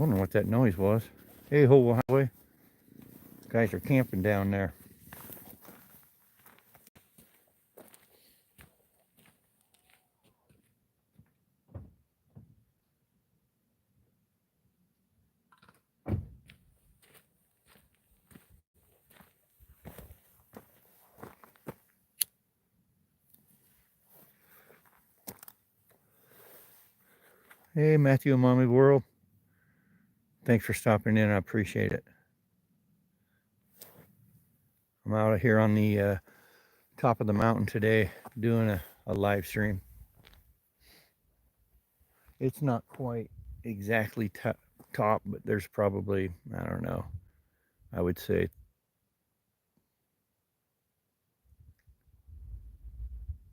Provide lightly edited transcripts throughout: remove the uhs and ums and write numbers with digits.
wondering what that noise was. Hey, Hobel Highway. Guys are camping down there. Hey, Matthew and Mommy World. Thanks for stopping in. I appreciate it. I'm out here on the top of the mountain today doing a live stream. It's not quite exactly top, but there's probably, I don't know, I would say.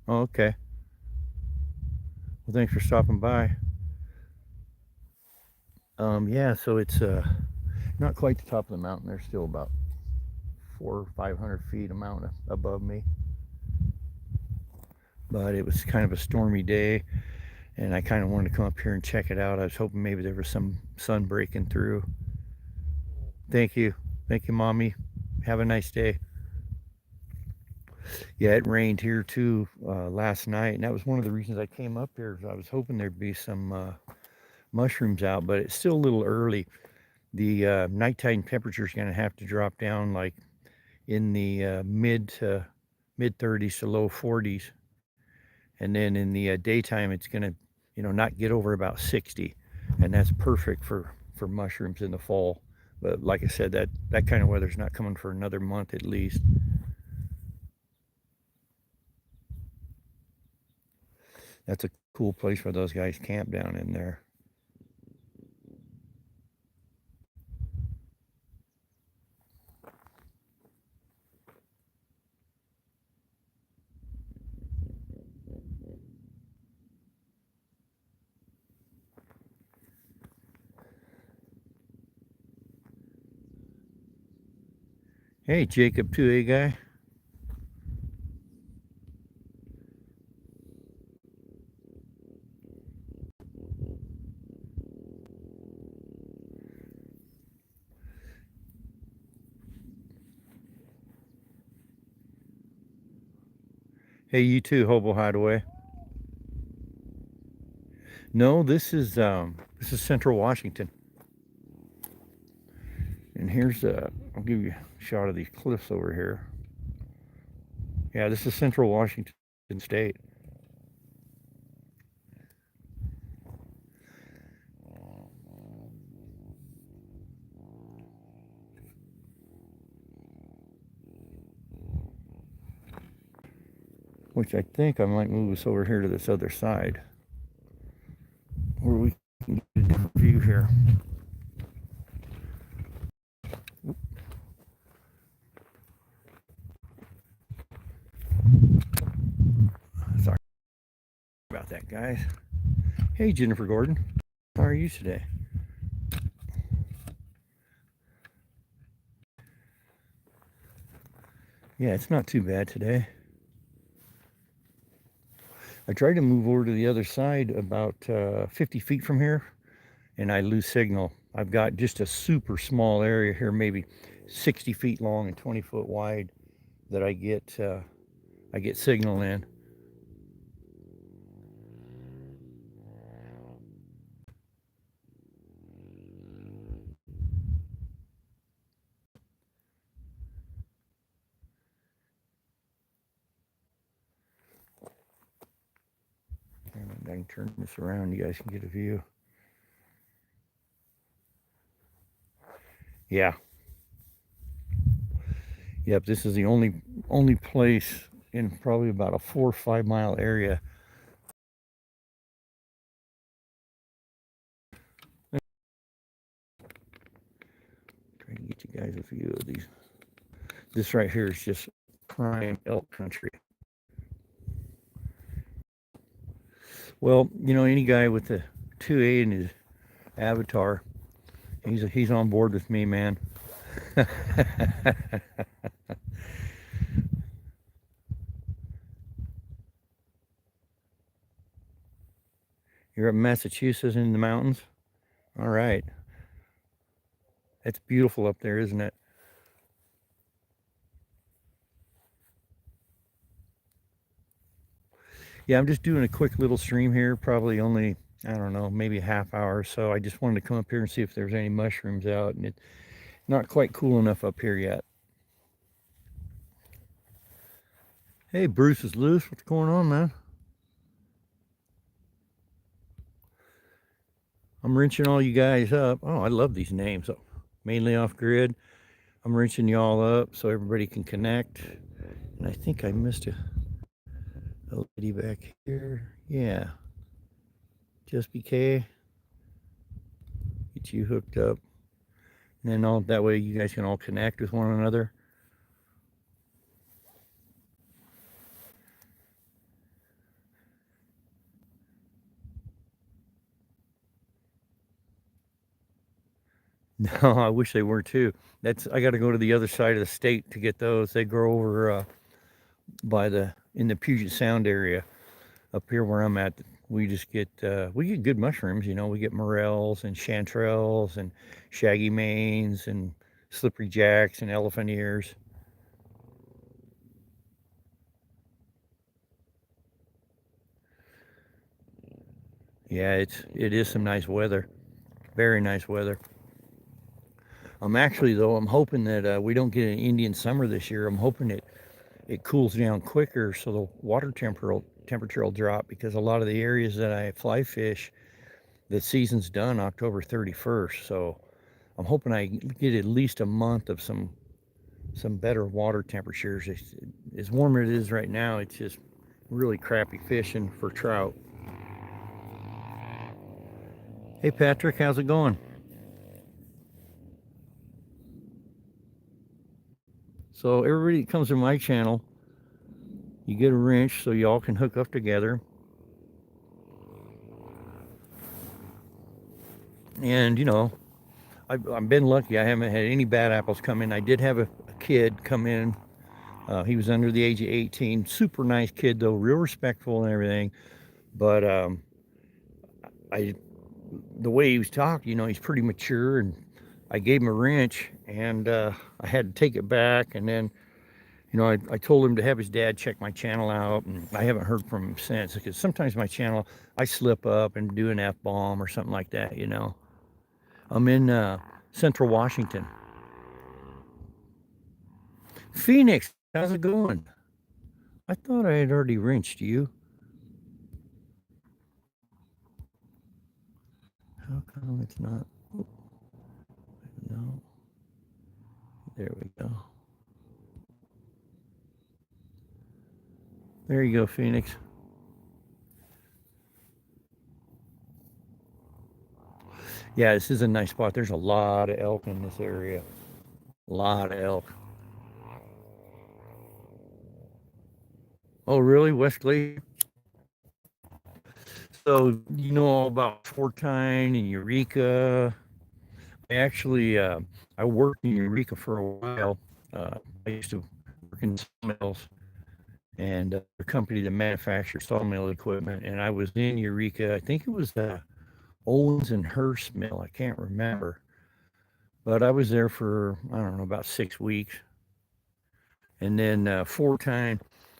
Oh, okay. Well, thanks for stopping by. Yeah, so it's not quite the top of the mountain. There's still about 400 or 500 feet a mountain above me. But it was kind of a stormy day, and I kind of wanted to come up here and check it out. I was hoping maybe there was some sun breaking through. Thank you. Thank you, Mommy. Have a nice day. Yeah, it rained here too last night, and that was one of the reasons I came up here. I was hoping there'd be some mushrooms out, but it's still a little early. The nighttime temperature is going to have to drop down like in the mid 30s to low 40s, and then in the daytime it's going to, not get over about 60, and that's perfect for mushrooms in the fall. But like I said, that kind of weather's not coming for another month at least. That's a cool place where those guys camp down in there. Hey, Jacob 2A guy. Hey, you too, Hobo Hideaway. No, this is Central Washington, and here's I'll give you a shot of these cliffs over here. Yeah, this is Central Washington State. Which I think I might move us over here to this other side, where we can get a different view here. Sorry about that, guys. Hey, Jennifer Gordon. How are you today? Yeah, it's not too bad today. I tried to move over to the other side about 50 feet from here, and I lose signal. I've got just a super small area here, maybe 60 feet long and 20-foot wide, that I get signal in. And I can turn this around, you guys can get a view. Yeah. Yep, this is the only place in probably about a 4 or 5 mile area. Trying to get you guys a view of these. This right here is just prime elk country. Well, any guy with the 2A in his avatar, he's on board with me, man. You're up in Massachusetts in the mountains? All right. It's beautiful up there, isn't it? Yeah, I'm just doing a quick little stream here, probably only, I don't know, maybe a half hour or so. I just wanted to come up here and see if there's any mushrooms out, and it's not quite cool enough up here yet. Hey, Bruce is loose. What's going on, man? I'm wrenching all you guys up. Oh, I love these names. Oh, mainly off grid. I'm wrenching y'all up so everybody can connect. And I think I missed a lady back here. Yeah. Just BK. Get you hooked up. And then all that way you guys can all connect with one another. No, I wish they were too. I got to go to the other side of the state to get those. They grow over in the Puget Sound area. Up here where I'm at, we just get good mushrooms. We get morels and chanterelles and shaggy manes and slippery jacks and elephant ears. Yeah, it is some nice weather, very nice weather. I'm hoping that we don't get an Indian summer this year. I'm hoping it cools down quicker so the water temperature will drop, because a lot of the areas that I fly fish, the season's done October 31st. So I'm hoping I get at least a month of some better water temperatures. As warm as it is right now, it's just really crappy fishing for trout. Hey Patrick, how's it going? So everybody that comes to my channel, you get a wrench so y'all can hook up together. And I've been lucky. I haven't had any bad apples come in. I did have a kid come in. He was under the age of 18. Super nice kid though, real respectful and everything. But the way he was talking, he's pretty mature, and I gave him a wrench, and I had to take it back, and then I told him to have his dad check my channel out, and I haven't heard from him since, because sometimes my channel, I slip up and do an F-bomb or something like that. I'm in Central Washington. Phoenix, how's it going? I thought I had already wrenched you. How come it's not? No. There we go. There you go, Phoenix. Yeah, this is a nice spot. There's a lot of elk in this area. A lot of elk. Oh, really? West Glacier? So you know all about Fortine and Eureka. I worked in Eureka for a while. I used to work in sawmills and a company that manufactured sawmill equipment. And I was in Eureka. I think it was Owens and Hurst mill. I can't remember. But I was there for, I don't know, about 6 weeks. And then Fortine,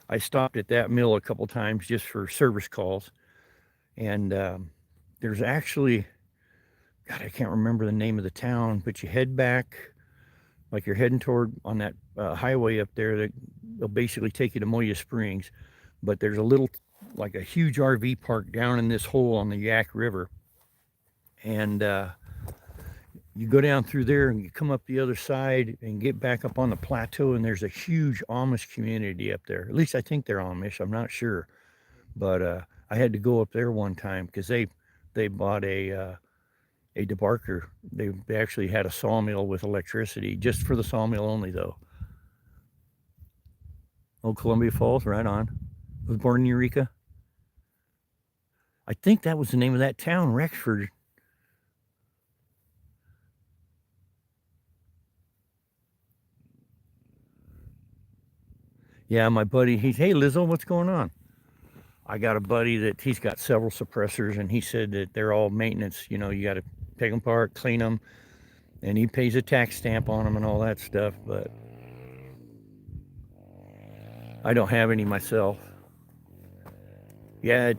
I stopped at that mill a couple times just for service calls. And there's actually, God, I can't remember the name of the town, but you head back, like you're heading toward on that highway up there that will basically take you to Moya Springs. But there's like a huge RV park down in this hole on the Yak River. And you go down through there and you come up the other side and get back up on the plateau, and there's a huge Amish community up there. At least I think they're Amish. I'm not sure. But I had to go up there one time because they bought a debarker. They actually had a sawmill with electricity, just for the sawmill only, though. Oh, Columbia Falls, right on. I was born in Eureka. I think that was the name of that town, Rexford. Yeah, my buddy, hey Lizzo, what's going on? I got a buddy that he's got several suppressors, and he said that they're all maintenance. You got to take them apart, clean them, and he pays a tax stamp on them and all that stuff, but I don't have any myself. Yeah,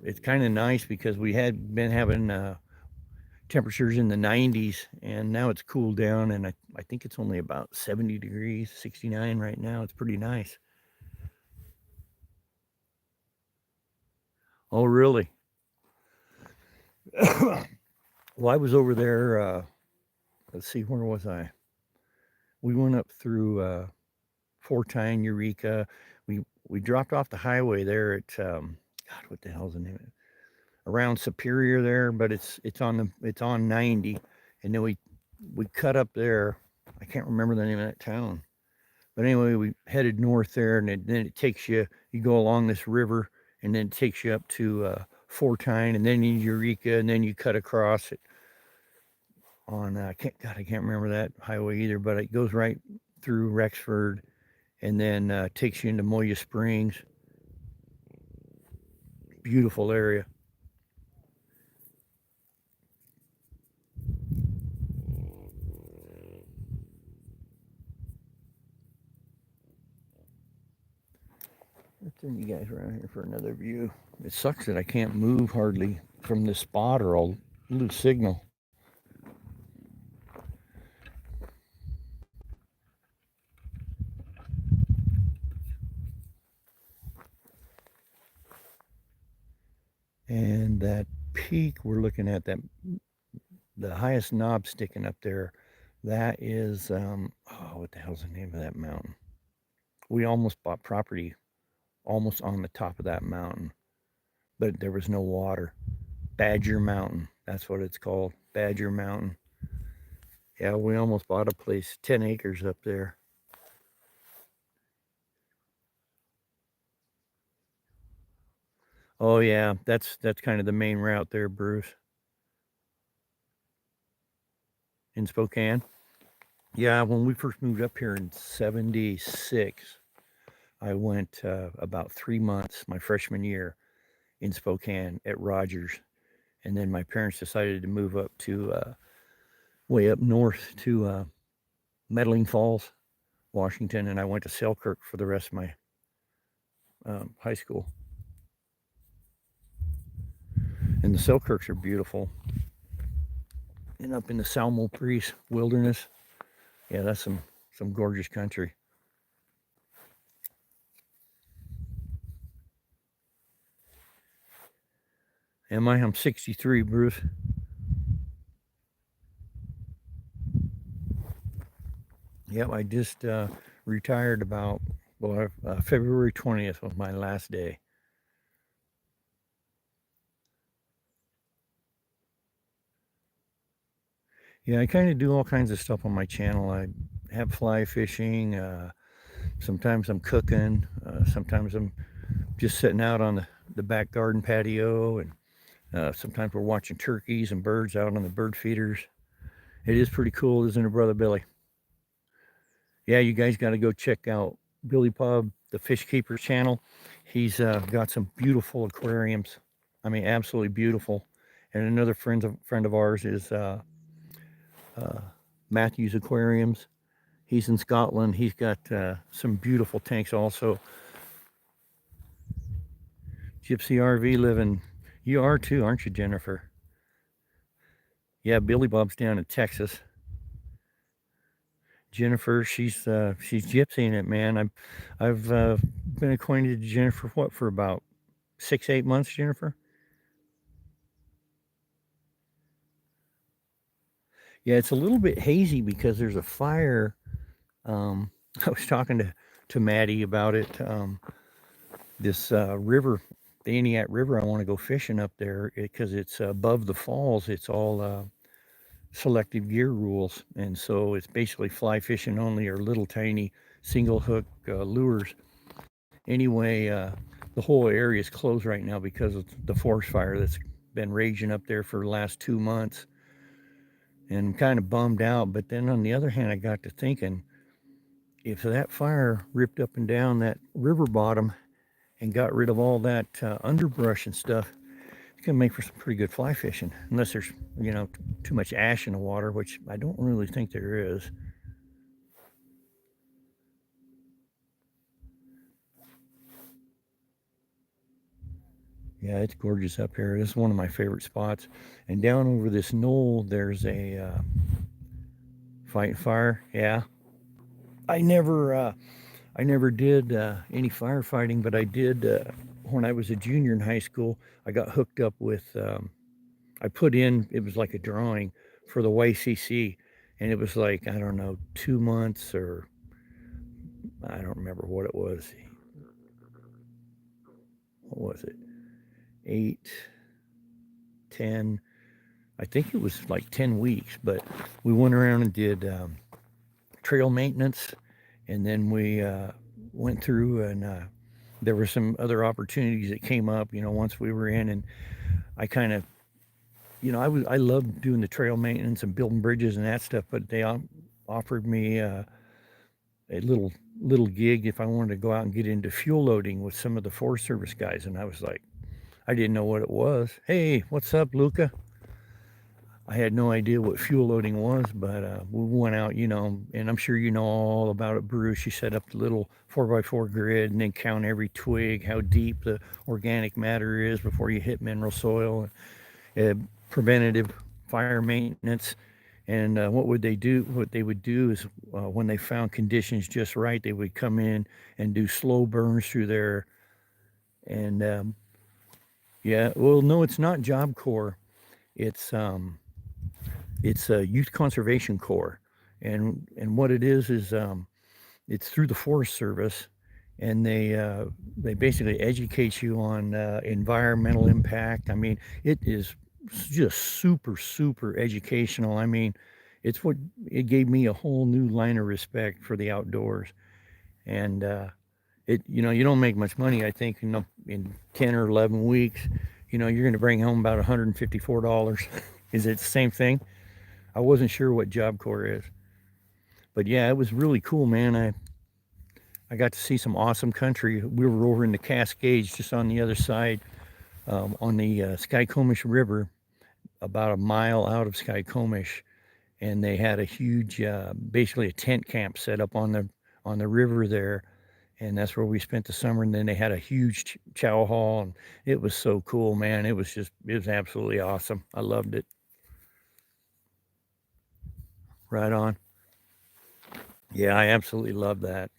it's kind of nice because we had been having temperatures in the 90s, and now it's cooled down, and I think it's only about 70 degrees, 69 right now. It's pretty nice. Oh, really? Well, I was over there. Let's see, where was I? We went up through Fortine, Eureka. We dropped off the highway there at God, what the hell's the name of it? Around Superior there, but it's on 90, and then we cut up there. I can't remember the name of that town, but anyway, we headed north there, and then it takes you. You go along this river, and then it takes you up to Fortine, and then Eureka, and then you cut across it on I can't remember that highway either, but it goes right through Rexford, and then takes you into Moya Springs. Beautiful area. Let's turn you guys around here for another view. It sucks that I can't move hardly from this spot, or I'll lose signal. And that peak we're looking at, that the highest knob sticking up there, that is oh, what the hell's the name of that mountain? We almost bought property almost on the top of that mountain, but there was no water. Badger Mountain, that's what it's called. Badger Mountain. Yeah, we almost bought a place, 10 acres up there. Oh yeah, that's kind of the main route there, Bruce, in Spokane. Yeah, when we first moved up here in 76, I went about 3 months my freshman year in Spokane at Rogers. And then my parents decided to move up to way up north to Mettling Falls, Washington. And I went to Selkirk for the rest of my high school. And the Selkirks are beautiful. And up in the Salmo Priest Wilderness, yeah, that's some gorgeous country. Am I? I'm 63, Bruce. Yep, I just retired about, well, February 20th was my last day. Yeah, I kind of do all kinds of stuff on my channel. I have fly fishing. Sometimes I'm cooking. Sometimes I'm just sitting out on the back garden patio. And sometimes we're watching turkeys and birds out on the bird feeders. It is pretty cool, isn't it, Brother Billy? Yeah, you guys got to go check out Billy Pub, the Fish Keeper channel. He's got some beautiful aquariums. I mean, absolutely beautiful. And another friend of ours is uh, Matthews Aquariums. He's in Scotland. He's got some beautiful tanks also. Gypsy RV living. You are too, aren't you, Jennifer? Yeah, Billy Bob's down in Texas. Jennifer, she's gypsying it, man. I've been acquainted with Jennifer for about 6 8 months, Jennifer. Yeah, it's a little bit hazy because there's a fire. I was talking to Maddie about it. This river, the Aniak River, I want to go fishing up there because it's above the falls. It's all selective gear rules, and so it's basically fly fishing only, or little tiny single hook lures. Anyway, the whole area is closed right now because of the forest fire that's been raging up there for the last 2 months, and I'm kind of bummed out. But then on the other hand, I got to thinking, if that fire ripped up and down that river bottom and got rid of all that underbrush and stuff, it's can make for some pretty good fly fishing, unless there's, you know, too much ash in the water, which I don't really think there is. Yeah, it's gorgeous up here. This is one of my favorite spots. And down over this knoll, there's a fight fire. Yeah, I never, I never did any firefighting, but I did when I was a junior in high school. I got hooked up with. I put in. It was like a drawing for the YCC, and it was like I don't know 2 months or I don't remember what it was. What was it? 8, 10. I think it was like 10 weeks, but we went around and did trail maintenance, and then we went through and there were some other opportunities that came up, you know, once we were in, and I kind of, you know, I loved doing the trail maintenance and building bridges and that stuff, but they offered me a little gig if I wanted to go out and get into fuel loading with some of the Forest Service guys, and I was like, I didn't know what it was. Hey, what's up, Luca? I had no idea what fuel loading was, but we went out, you know, and I'm sure you know all about it, Bruce. You set up the little 4x4 grid and then count every twig, how deep the organic matter is before you hit mineral soil, preventative fire maintenance. And what would they do? What they would do is when they found conditions just right, they would come in and do slow burns through there. And yeah, well, no, it's not Job Corps. It's a Youth Conservation Corps, and what it is it's through the Forest Service, and they basically educate you on environmental impact. I mean, it is just super educational. I mean, it's what it gave me a whole new line of respect for the outdoors, and it you know you don't make much money. I think in 10 or 11 weeks, you know you're going to bring home about $154. Is it the same thing? I wasn't sure what Job Corps is, but yeah, it was really cool, man. I got to see some awesome country. We were over in the Cascades, just on the other side, on the Skykomish River, about a mile out of Skykomish, and they had a huge, basically a tent camp set up on the river there, and that's where we spent the summer. And then they had a huge chow hall, and it was so cool, man. It was absolutely awesome. I loved it. Right on. Yeah, I absolutely love that.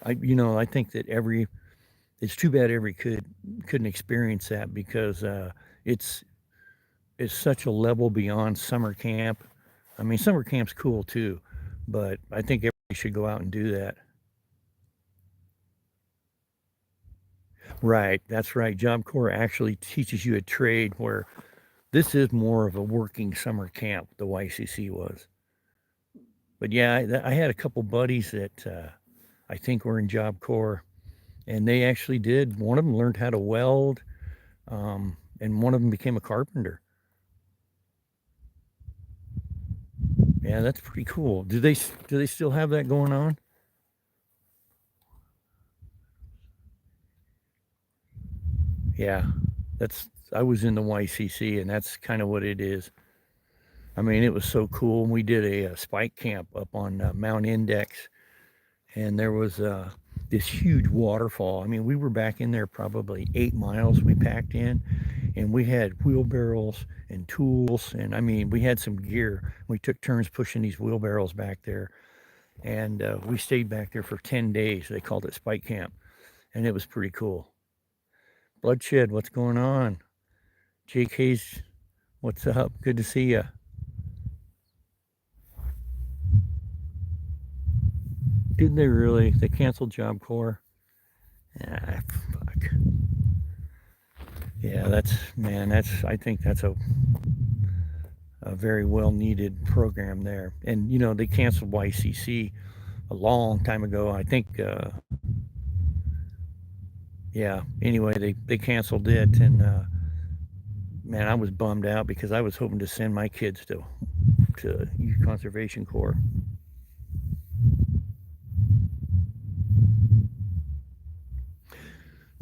I think that it's too bad every kid couldn't experience that because it's it's such a level beyond summer camp. I mean, summer camp's cool too, but I think everybody should go out and do that. Right, that's right. Job Corps actually teaches you a trade where this is more of a working summer camp. The YCC was, but yeah, I had a couple buddies that I think were in Job Corps, and they actually did. One of them learned how to weld, and one of them became a carpenter. Yeah, that's pretty cool. Do they still have that going on? Yeah, that's I was in the YCC, and that's kind of what it is. I mean, it was so cool. We did a spike camp up on Mount Index, and there was this huge waterfall. I mean, we were back in there probably 8 miles we packed in, and we had wheelbarrows and tools, and I mean, we had some gear. We took turns pushing these wheelbarrows back there, and we stayed back there for 10 days. They called it spike camp, and it was pretty cool. Bloodshed, what's going on? Jake Hayes, what's up? Good to see you. Did they really? They canceled Job Corps? Ah, fuck. Yeah, I think that's a very well needed program there. And, they canceled YCC a long time ago. I think, yeah, anyway, they canceled it. And, man, I was bummed out because I was hoping to send my kids to Youth Conservation Corps.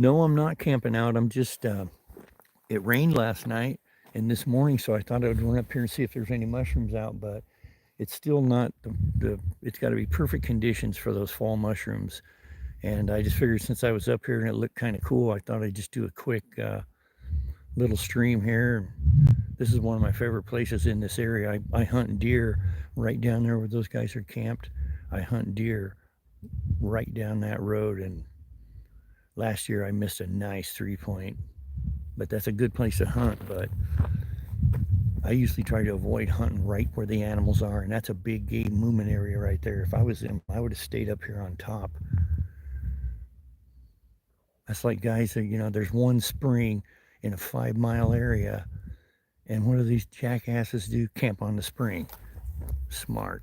No, I'm not camping out. I'm just it rained last night and this morning, so I thought I would run up here and see if there's any mushrooms out, but it's still not it's got to be perfect conditions for those fall mushrooms. And I just figured since I was up here and it looked kind of cool, I thought I'd just do a quick little stream here. This is one of my favorite places in this area. I hunt deer right down there where those guys are camped. I hunt deer right down that road, and last year I missed a nice 3-point, but that's a good place to hunt. But I usually try to avoid hunting right where the animals are, and that's a big game movement area right there. If I was them, I would have stayed up here on top. That's like guys that, there's one spring in a 5-mile area, and what do these jackasses do? Camp on the spring. Smart.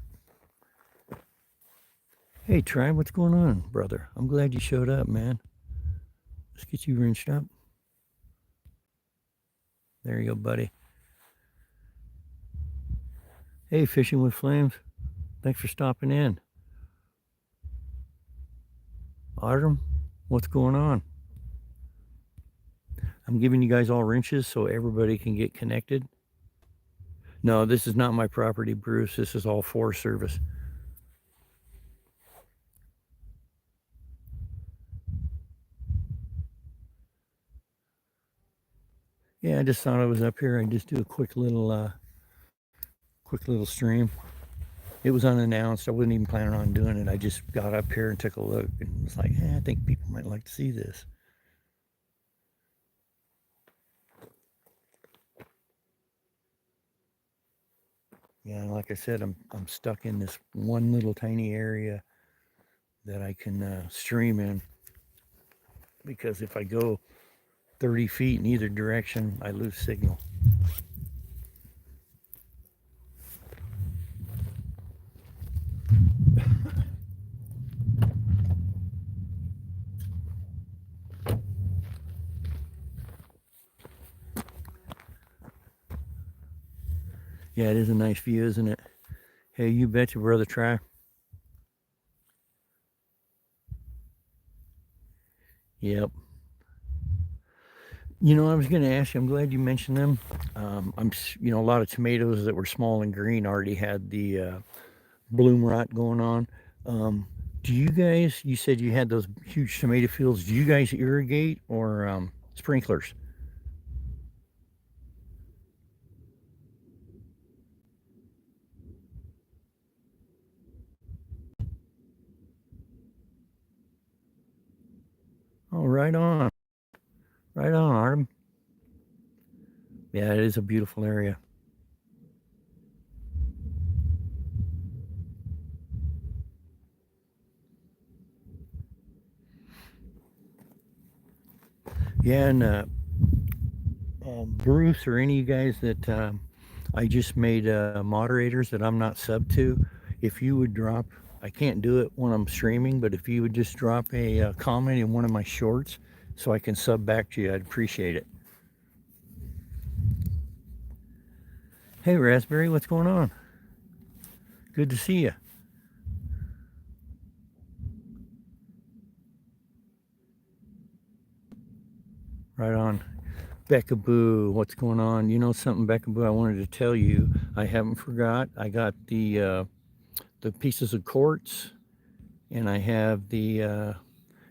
Hey, Tribe, what's going on, brother? I'm glad you showed up, man. Let's get you rinsed up. There you go, buddy. Hey, Fishing with Flames. Thanks for stopping in. Artem, what's going on? I'm giving you guys all wrenches so everybody can get connected. No, this is not my property, Bruce. This is all Forest Service. Yeah, I just thought I was up here. I'd just do a quick little stream. It was unannounced. I wasn't even planning on doing it. I just got up here and took a look and was like, I think people might like to see this. Yeah, like I said, I'm stuck in this one little tiny area that I can stream in, because if I go 30 feet in either direction, I lose signal. Yeah, it is a nice view, isn't it? Hey, you betcha, brother. Try. Yep. I was going to ask you, I'm glad you mentioned them. A lot of tomatoes that were small and green already had the bloom rot going on. Do you guys, you said you had those huge tomato fields. Do you guys irrigate or sprinklers? Oh, right on. Right on, Artem. Yeah, it is a beautiful area. Yeah, and Bruce or any of you guys that I just made moderators that I'm not sub to, if you would drop, I can't do it when I'm streaming, but if you would just drop a comment in one of my shorts so I can sub back to you, I'd appreciate it. Hey, Raspberry, what's going on? Good to see you. Right on. Becca Boo, what's going on? You know something, Becca Boo, I wanted to tell you. I haven't forgot. I got the pieces of quartz, and I have the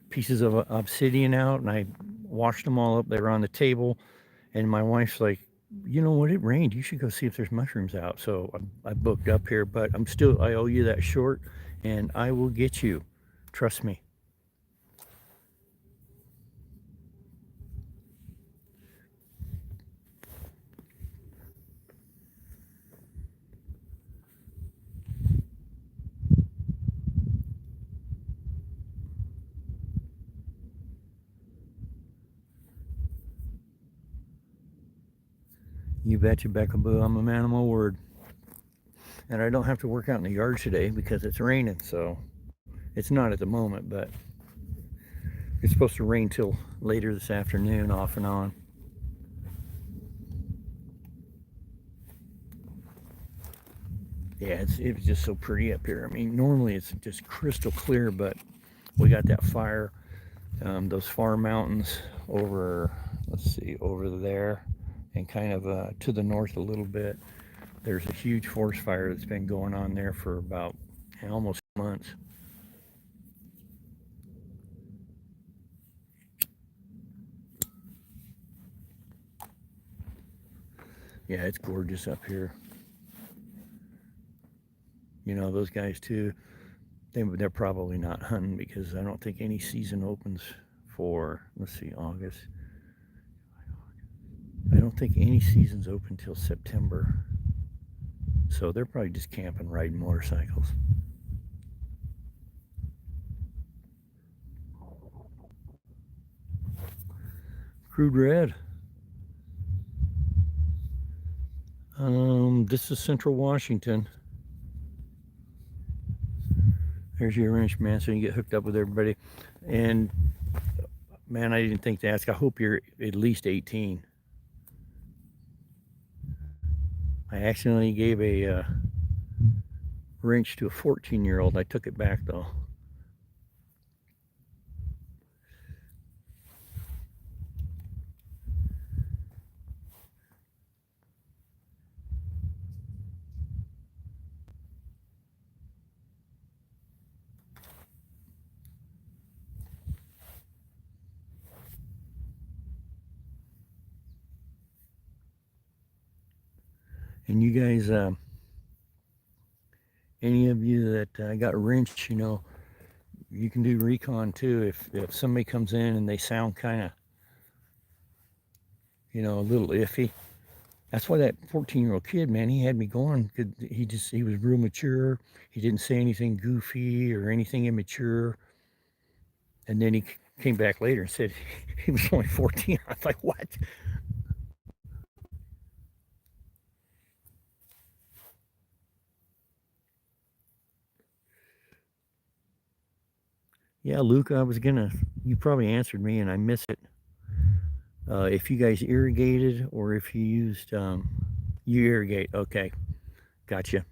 pieces of obsidian out, and I washed them all up. They were on the table, and my wife's like, you know what? It rained. You should go see if there's mushrooms out. So I booked up here, but I owe you that short, and I will get you. Trust me. You betcha, Becca Boo. I'm a man of my word. And I don't have to work out in the yard today because it's raining, so it's not at the moment, but it's supposed to rain till later this afternoon, off and on. Yeah, it was just so pretty up here. I mean, normally it's just crystal clear, but we got that fire, those far mountains over, let's see, over there and kind of to the north a little bit. There's a huge forest fire that's been going on there for about almost months. Yeah, it's gorgeous up here. You know, those guys too, they're probably not hunting because I don't think any season opens for, let's see, August. I don't think any season's open till September. So they're probably just camping, riding motorcycles. Crude Red. This is Central Washington. There's your wrench, man, so you get hooked up with everybody. And man, I didn't think to ask. I hope you're at least 18. I accidentally gave a wrench to a 14-year-old. I took it back though. And you guys, any of you that got wrench, you know, you can do recon too. If somebody comes in and they sound kind of, you know, a little iffy. That's why that 14-year-old kid, man, he had me going. He was real mature. He didn't say anything goofy or anything immature. And then he came back later and said he was only 14. I was like, what? Yeah, Luke, you probably answered me and I missed it. If you guys irrigated or if you used, you irrigate. Okay, gotcha.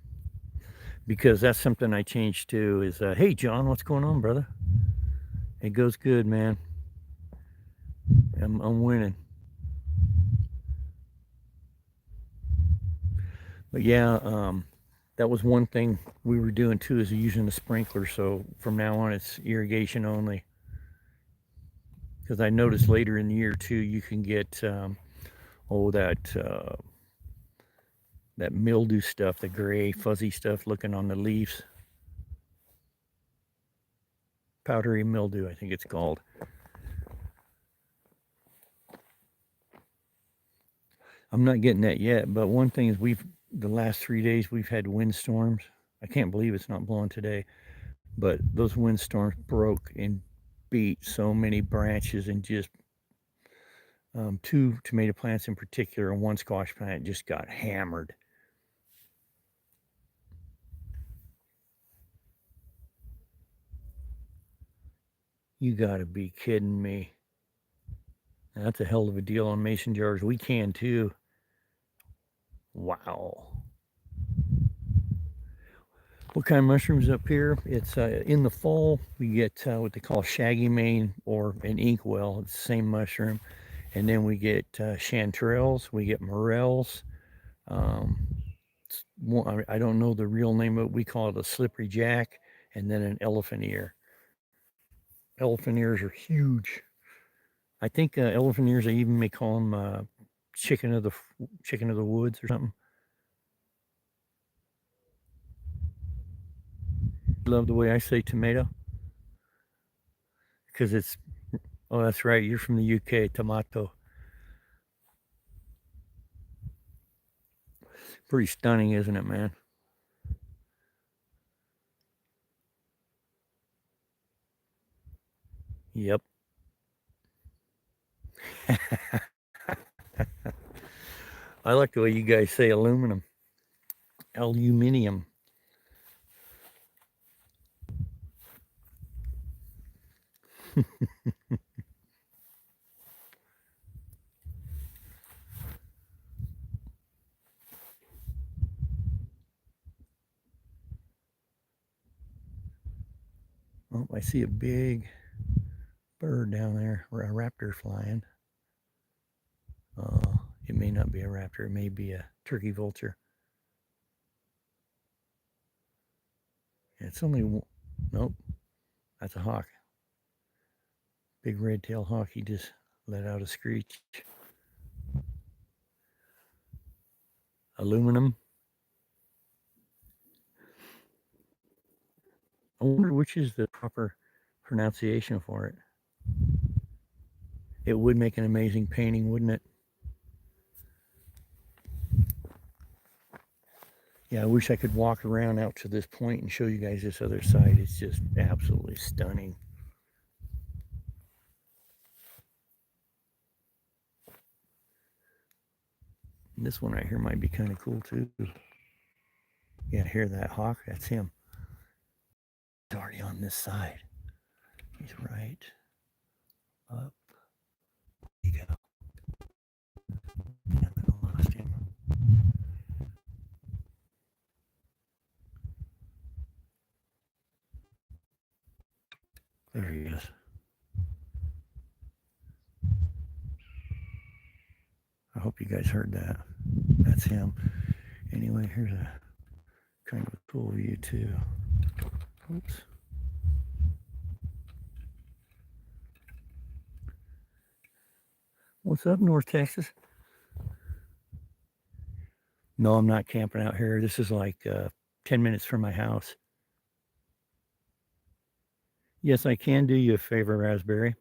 Because that's something I changed to is, hey, John, what's going on, brother? It goes good, man. I'm winning. But yeah, that was one thing we were doing too is using the sprinkler. So from now on, it's irrigation only. Because I noticed later in the year too, you can get that mildew stuff, the gray fuzzy stuff looking on the leaves. Powdery mildew, I think it's called. I'm not getting that yet, but one thing is the last 3 days we've had windstorms. I can't believe it's not blowing today, but those windstorms broke and beat so many branches and just two tomato plants in particular and one squash plant just got hammered. You gotta be kidding me. That's a hell of a deal on mason jars. We can too. Wow. What kind of mushrooms up here? It's in the fall we get what they call shaggy mane or an inkwell. It's the same mushroom, and then we get chanterelles. We get morels. Um, I don't know the real name of it. We call it a slippery jack, and then an elephant ear. Elephant ears are huge. I think elephant ears. They even may call them chicken of the chicken of the woods or something. Love the way I say tomato because it's. Oh, that's right. You're from the UK. Tomato. Pretty stunning, isn't it, man? Yep. I like the way you guys say aluminum. Aluminium. Oh, I see a big bird down there, or a raptor flying. It may not be a raptor. It may be a turkey vulture. It's only, nope, that's a hawk. Big red-tailed hawk. He just let out a screech. Aluminum. I wonder which is the proper pronunciation for it. It would make an amazing painting, wouldn't it? Yeah, I wish I could walk around out to this point and show you guys this other side. It's just absolutely stunning. And this one right here might be kind of cool too. Yeah, hear that hawk? That's him. He's already on this side. He's right up. There you go. Yeah, I lost him. There he is. I hope you guys heard that. That's him. Anyway, here's a kind of a cool view too. Oops. What's up, North Texas? No, I'm not camping out here. This is like 10 minutes from my house. Yes, I can do you a favor, Raspberry.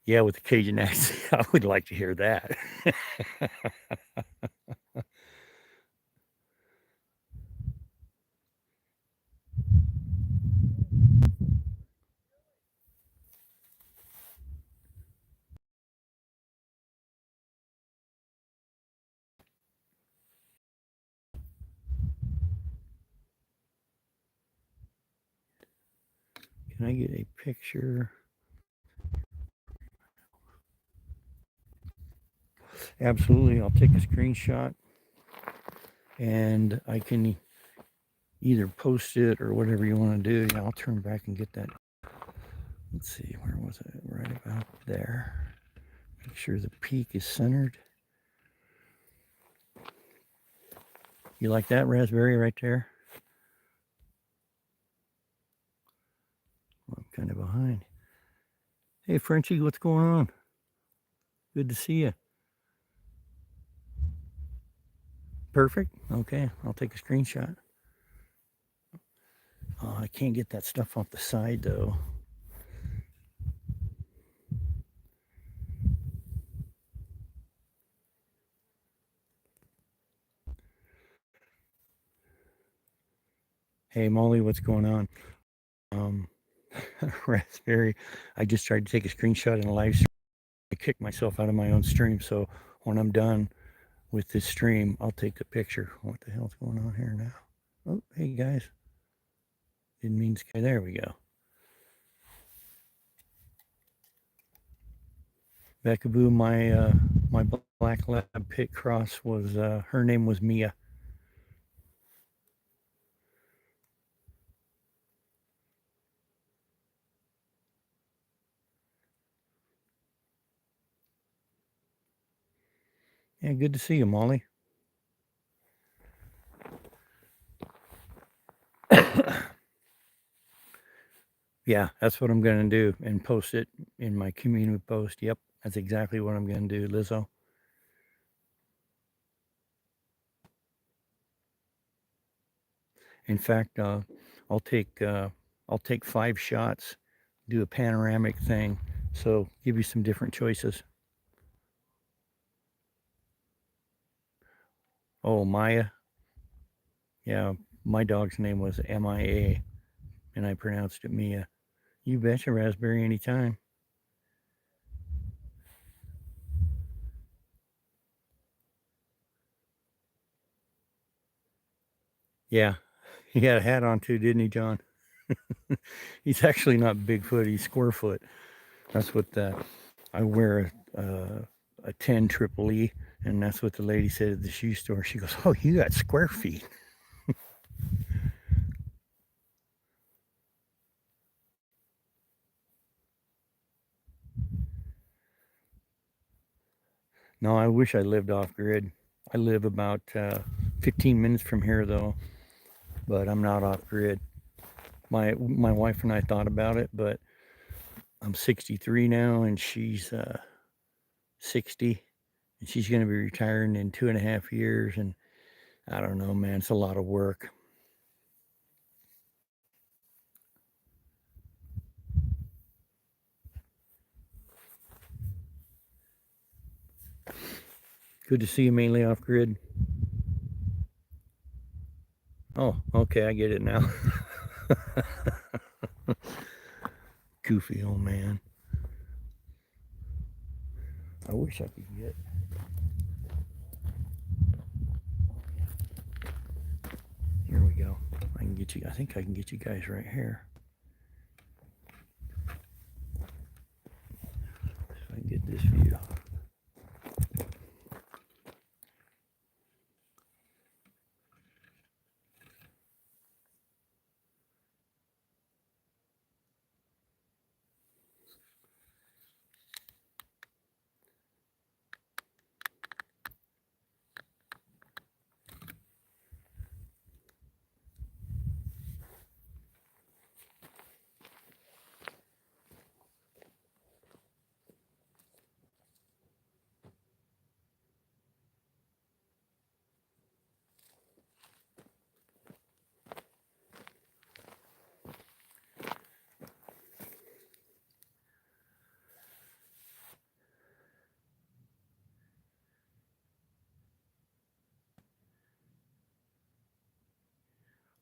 Yeah, with the Cajun accent. I would like to hear that. Can I get a picture? Absolutely. I'll take a screenshot and I can either post it or whatever you want to do. Yeah, I'll turn back and get that. Let's see, where was it? Right about there. Make sure the peak is centered. You like that, Raspberry, right there? I'm kind of behind. Hey, Frenchie, what's going on? Good to see you. Perfect. Okay, I'll take a screenshot. I can't get that stuff off the side, though. Hey, Molly, what's going on? Raspberry, I just tried to take a screenshot in a live stream. I kicked myself out of my own stream, so when I'm done with this stream, I'll take a picture. What the hell's going on here now? Oh, hey guys. Didn't mean to. There we go. Beckaboo, my black lab pit cross was her name was Mia. Yeah, good to see you, Molly. Yeah, that's what I'm going to do and post it in my community post. Yep, that's exactly what I'm going to do, Lizzo. In fact, I'll take 5 shots, do a panoramic thing, so give you some different choices. Oh, Maya. Yeah, my dog's name was MIA, and I pronounced it Mia. You betcha, Raspberry, anytime. Yeah, he had a hat on too, didn't he, John? He's actually not Bigfoot, he's Squarefoot. That's what I wear a 10 triple E, and that's what the lady said at the shoe store. She goes, "Oh, you got square feet." No, I wish I lived off grid. I live about 15 minutes from here though, but I'm not off grid. My wife and I thought about it, but I'm 63 now and she's 60 and she's going to be retiring in 2.5 years. And I don't know, man, it's a lot of work. Good to see you mainly off grid. Oh, okay, I get it now. Goofy old man. I wish I could get. Here we go. I can get you. I think I can get you guys right here. If I can get this view.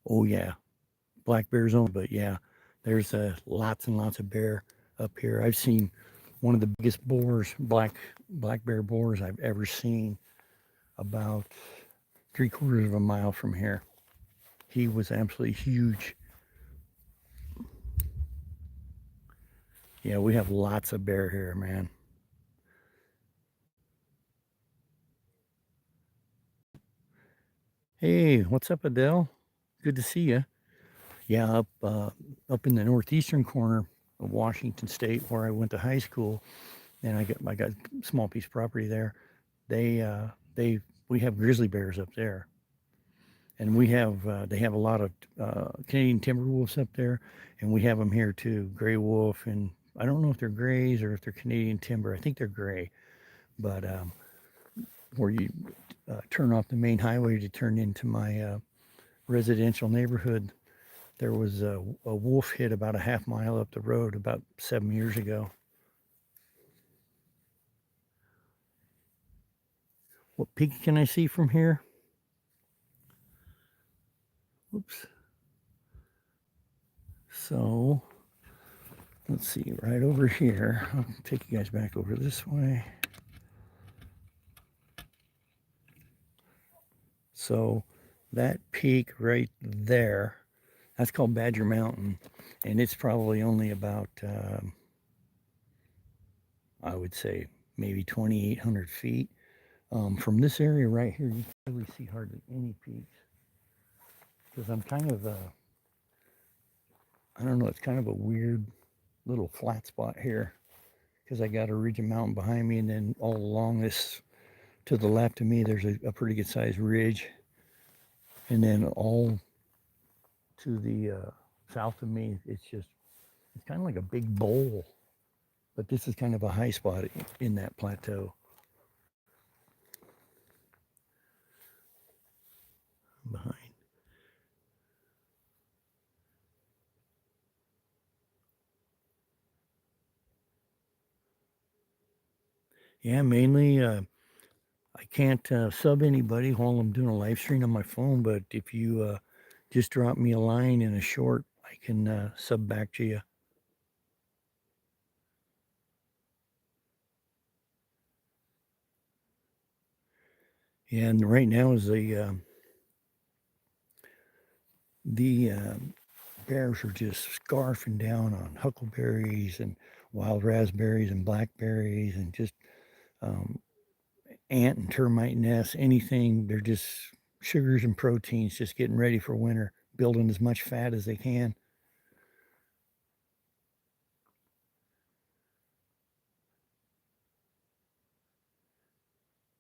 Oh yeah, black bears only. But yeah, there's lots and lots of bear up here. I've seen one of the biggest boars, black bear boars I've ever seen, about 3/4 of a mile from here. He was absolutely huge. Yeah, we have lots of bear here, man. Hey, what's up, Adele? Good to see you. Yeah, up in the northeastern corner of Washington State, where I went to high school, and I got a small piece of property there. They we have grizzly bears up there, and they have a lot of Canadian timber wolves up there, and we have them here too, gray wolf, and I don't know if they're grays or if they're Canadian timber. I think they're gray, but where you turn off the main highway to turn into my residential neighborhood, there was a wolf hit about a half mile up the road about 7 years ago. What peak can I see from here? Oops. So let's see, right over here. I'll take you guys back over this way. So that peak right there, that's called Badger Mountain, and it's probably only about, I would say, maybe 2,800 feet. From this area right here, you can really see hardly any peaks because I'm kind of, I don't know, it's kind of a weird little flat spot here because I got a ridge of mountain behind me, and then all along this to the left of me, there's a pretty good sized ridge, and then all to the south of me, it's kind of like a big bowl, but this is kind of a high spot in that plateau behind. Yeah, mainly I can't sub anybody while I'm doing a live stream on my phone, but if you just drop me a line in a short, I can sub back to you. Yeah, and right now is the bears are just scarfing down on huckleberries and wild raspberries and blackberries and just um, ant and termite nests, anything. They're just sugars and proteins, just getting ready for winter, building as much fat as they can.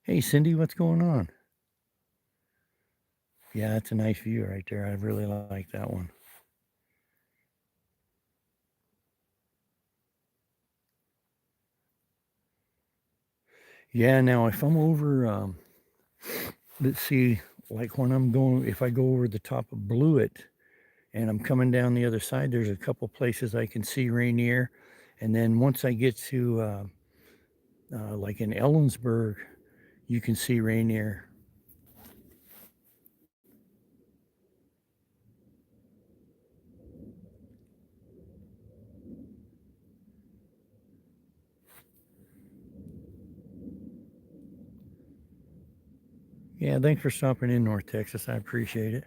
Hey, Cindy, what's going on? Yeah, it's a nice view right there. I really like that one. Yeah, now if I'm over, let's see, like when I'm going, if I go over the top of Blewett and I'm coming down the other side, there's a couple places I can see Rainier. And then once I get to, like in Ellensburg, you can see Rainier. Yeah, thanks for stopping in North Texas. I appreciate it.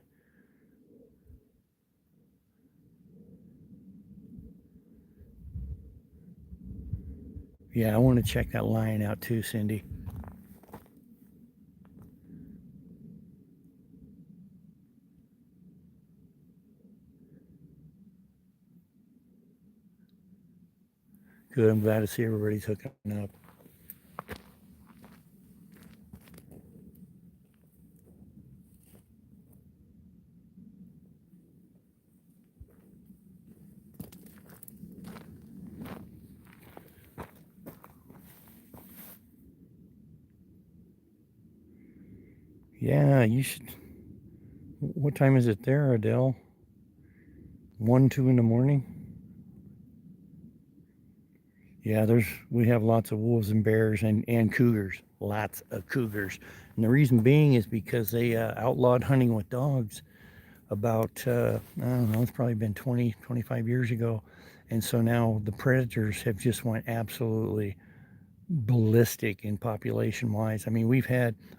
Yeah, I want to check that lion out too, Cindy. Good. I'm glad to see everybody's hooking up. Yeah, you should. What time is it there, Adele? 1, 2 in the morning? Yeah, we have lots of wolves and bears and cougars, lots of cougars. And the reason being is because they outlawed hunting with dogs about, I don't know, it's probably been 20, 25 years ago. And so now the predators have just went absolutely ballistic in population wise. I mean,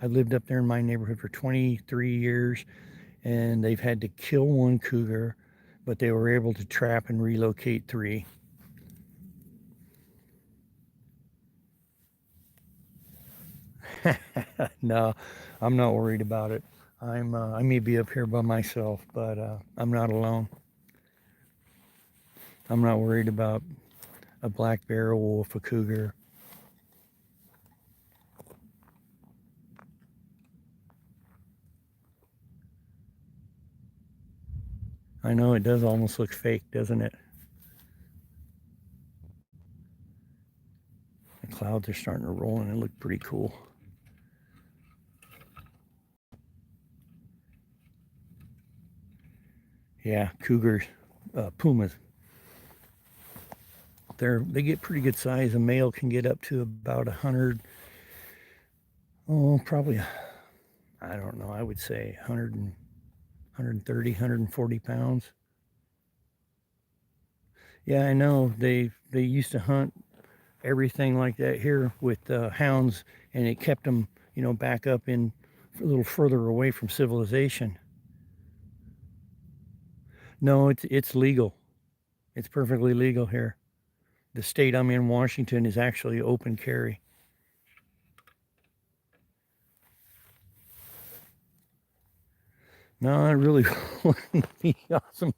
I lived up there in my neighborhood for 23 years and they've had to kill one cougar, but they were able to trap and relocate three. No, I'm not worried about it. I may be up here by myself, but I'm not alone. I'm not worried about a black bear, a wolf, a cougar. I know it does almost look fake, doesn't it? The clouds are starting to roll and it looked pretty cool. Yeah, cougars, pumas. They get pretty good size. A male can get up to about 100. Oh, probably, I don't know. I would say 100 and 130, 140 pounds. Yeah, I know. They used to hunt everything like that here with hounds, and it kept them, back up in a little further away from civilization. No, it's legal. It's perfectly legal here. The state I'm in, Washington, is actually open carry. No, I really wouldn't be awesome.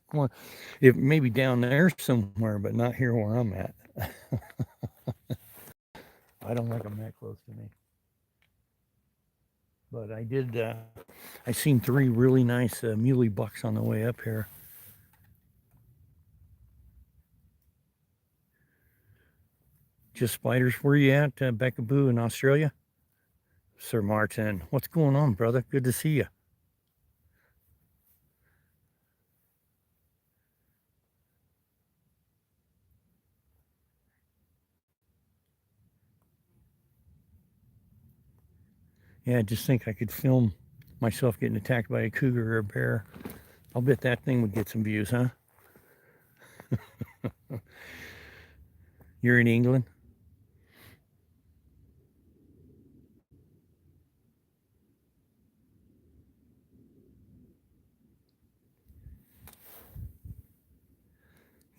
It may be down there somewhere, but not here where I'm at. I don't like them that close to me. But I seen three really nice muley bucks on the way up here. Just spiders. Where you at, Beckaboo in Australia? Sir Martin, what's going on, brother? Good to see you. Yeah, I just think I could film myself getting attacked by a cougar or a bear. I'll bet that thing would get some views, huh? You're in England?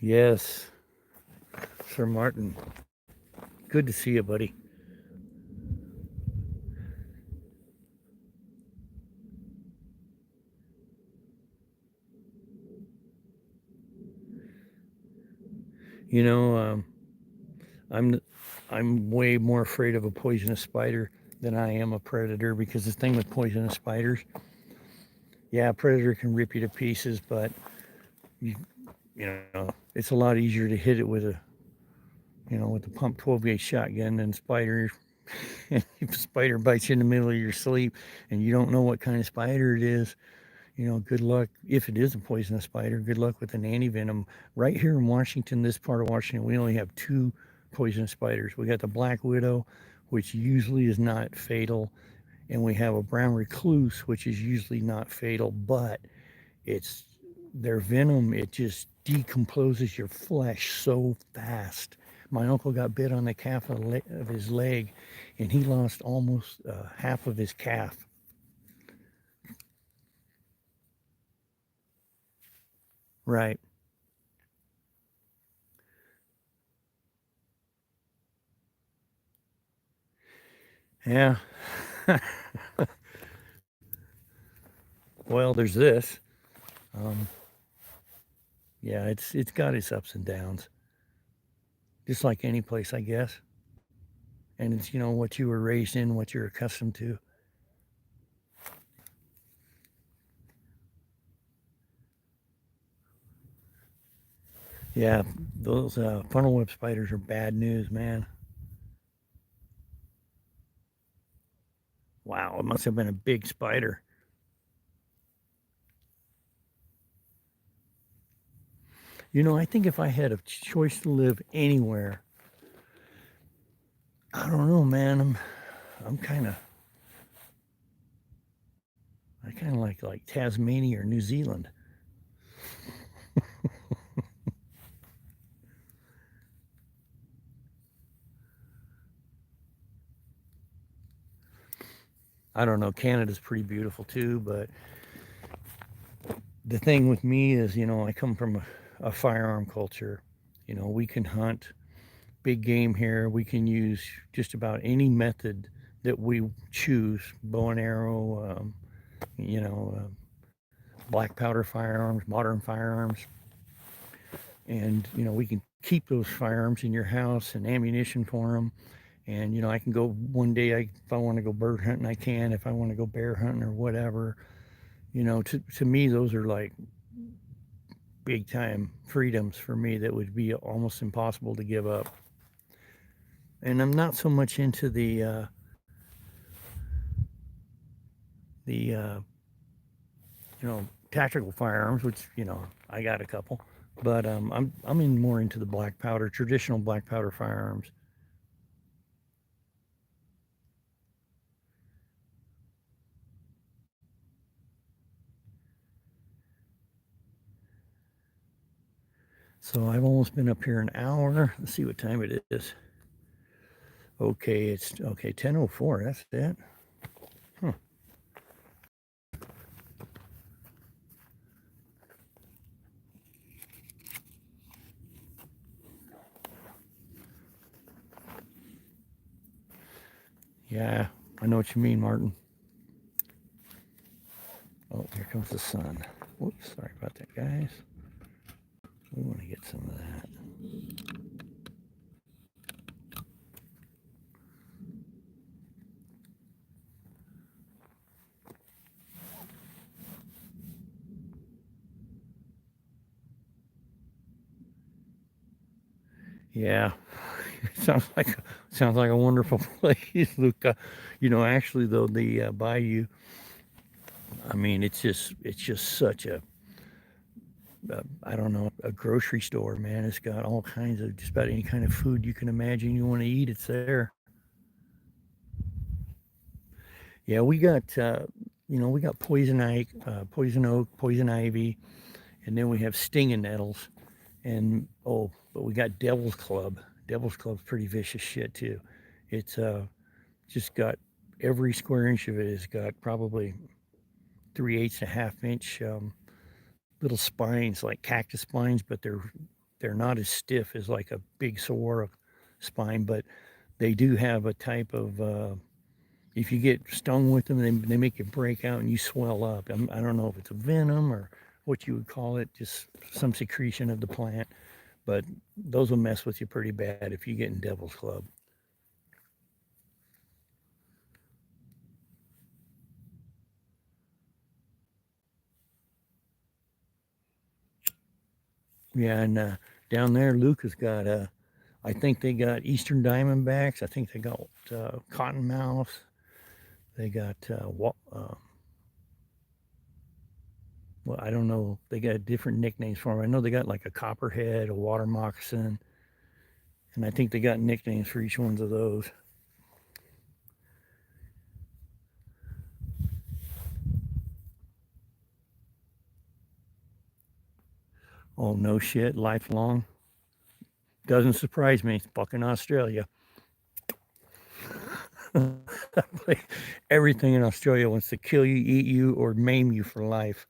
Yes, Sir Martin. Good to see you, buddy. You know, I'm I'm way more afraid of a poisonous spider than I am a predator, because the thing with poisonous spiders, yeah, a predator can rip you to pieces, but you you know, it's a lot easier to hit it with a, with the pump 12 gauge shotgun than spider. If a spider bites you in the middle of your sleep and you don't know what kind of spider it is, good luck. If it is a poisonous spider, good luck with an antivenom. Right here in Washington, this part of Washington, we only have two poisonous spiders. We got the black widow, which usually is not fatal, and we have a brown recluse, which is usually not fatal, but it's their venom. It just decomposes your flesh so fast. My uncle got bit on the calf of his leg, and he lost almost half of his calf. Right. Yeah. Well, there's this. Um, yeah, it's got its ups and downs, just like any place, I guess. And it's what you were raised in, what you're accustomed to. Yeah, those funnel web spiders are bad news, man. Wow, it must have been a big spider. I think if I had a choice to live anywhere, I don't know, man. I'm I kind of like Tasmania or New Zealand. I don't know. Canada's pretty beautiful too, but the thing with me is, I come from a firearm culture. We can hunt big game here. We can use just about any method that we choose: bow and arrow, you know, black powder firearms, modern firearms, and we can keep those firearms in your house and ammunition for them. And I can go one day. If I want to go bird hunting, I can. If I want to go bear hunting or whatever, to me, those are like big time freedoms for me that would be almost impossible to give up. And I'm not so much into the tactical firearms, which I got a couple, but I'm in more into the black powder, traditional black powder firearms. So I've almost been up here an hour. Let's see what time it is. Okay, it's okay 10:04. That's it. Huh. Yeah, I know what you mean, Martin. Oh, here comes the sun. Whoops, sorry about that, guys. We want to get some of that. Yeah, sounds like a wonderful place, Luca. Actually though, the bayou. I mean, it's just such a I don't know, a grocery store, man. It's got all kinds of just about any kind of food you can imagine you want to eat. It's there. Yeah, we got poison oak, poison ivy, and then we have stinging nettles. And but we got Devil's Club. Devil's Club's pretty vicious shit too. It's just got every square inch of it has got probably 3/8 and a half inch little spines like cactus spines, but they're not as stiff as like a big saguaro spine, but they do have a type of if you get stung with them, they make you break out and you swell up. I don't know if it's a venom or what you would call it, just some secretion of the plant, but those will mess with you pretty bad if you get in Devil's Club. Yeah, and down there, Luke has got I think they got eastern diamondbacks. I think they got cottonmouths. They got well, I don't know. They got different nicknames for them. I know they got like a copperhead, a water moccasin, and I think they got nicknames for each one of those. Oh no shit, lifelong. Doesn't surprise me. It's fucking Australia. Everything in Australia wants to kill you, eat you, or maim you for life.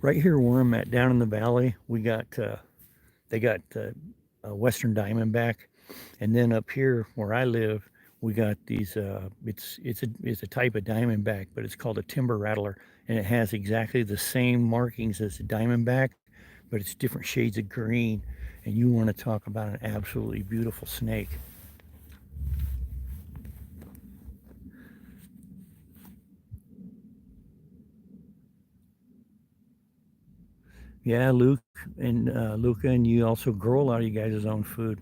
Right here where I'm at, down in the valley, we got they got Western Diamondback, and then up here where I live, we got these. It's a type of Diamondback, but it's called a timber rattler, and it has exactly the same markings as a Diamondback, but it's different shades of green. And you want to talk about an absolutely beautiful snake. Yeah, Luke and Luca, and you also grow a lot of you guys' own food,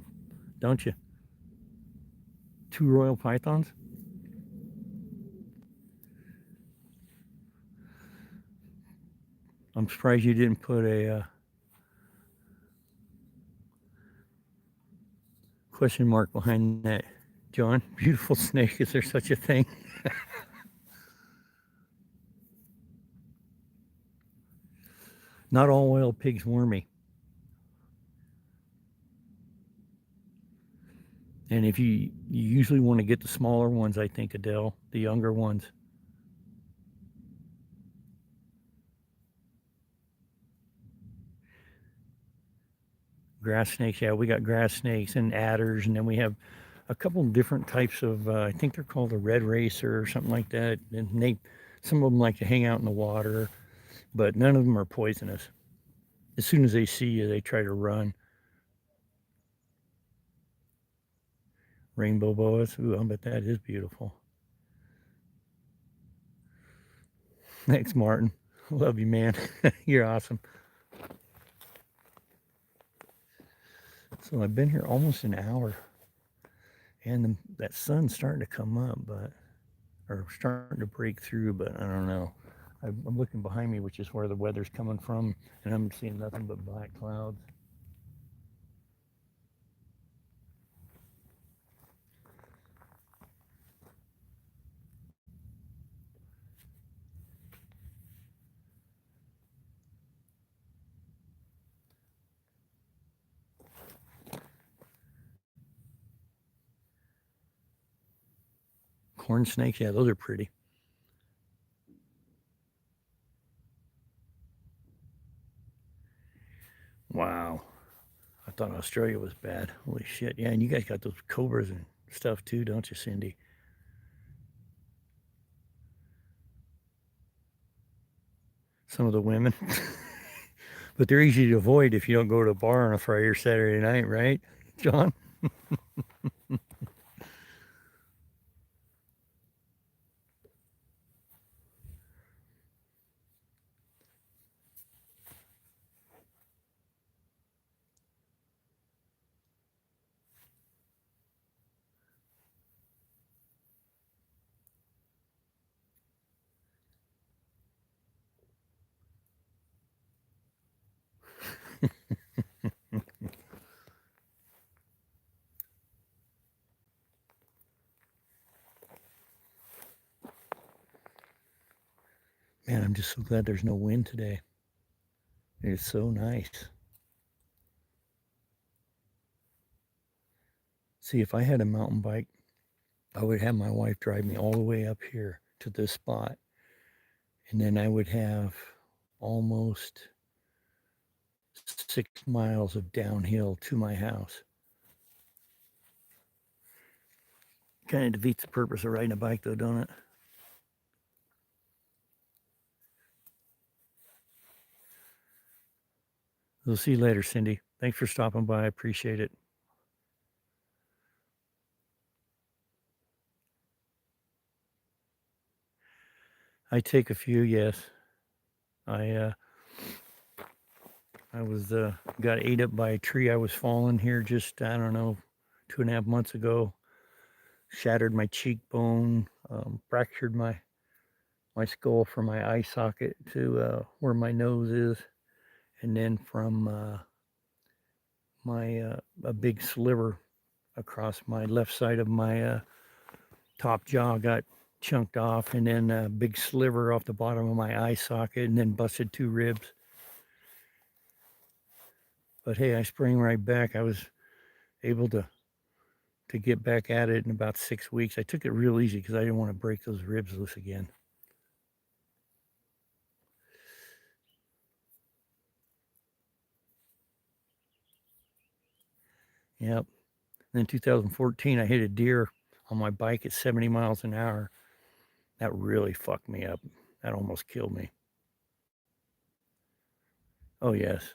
don't you? Two royal pythons. I'm surprised you didn't put a question mark behind that, John. Beautiful snake. Is there such a thing? Not all wild pigs wormy. And if you usually want to get the smaller ones, I think, Adele, the younger ones. Grass snakes, yeah, we got grass snakes and adders, and then we have a couple different types of. I think they're called a red racer or something like that. And some of them like to hang out in the water, but none of them are poisonous. As soon as they see you, they try to run. Rainbow boas, ooh, I bet that is beautiful. Thanks, Martin. Love you, man. You're awesome. So I've been here almost an hour, and that sun's starting to come up, but or starting to break through, but I don't know. I'm looking behind me, which is where the weather's coming from, and I'm seeing nothing but black clouds. Corn snakes, yeah, those are pretty. Wow. I thought Australia was bad. Holy shit. Yeah, and you guys got those cobras and stuff too, don't you, Cindy? Some of the women. But they're easy to avoid if you don't go to a bar on a Friday or Saturday night, right, John? Man, I'm just so glad there's no wind today. It's so nice. See, if I had a mountain bike, I would have my wife drive me all the way up here to this spot, and then I would have almost 6 miles of downhill to my house. Kind of defeats the purpose of riding a bike, though, don't it? We'll see you later, Cindy. Thanks for stopping by. I appreciate it. I take a few, yes. I I was got ate up by a tree. I was falling here just, I don't know, 2.5 months ago. Shattered my cheekbone, fractured my skull from my eye socket to where my nose is, and then from my a big sliver across my left side of my top jaw got chunked off, and then a big sliver off the bottom of my eye socket, and then busted 2 ribs. But hey, I sprang right back. I was able to get back at it in about 6 weeks. I took it real easy because I didn't want to break those ribs loose again. Yep. And in 2014, I hit a deer on my bike at 70 miles an hour. That really fucked me up. That almost killed me. Oh, yes.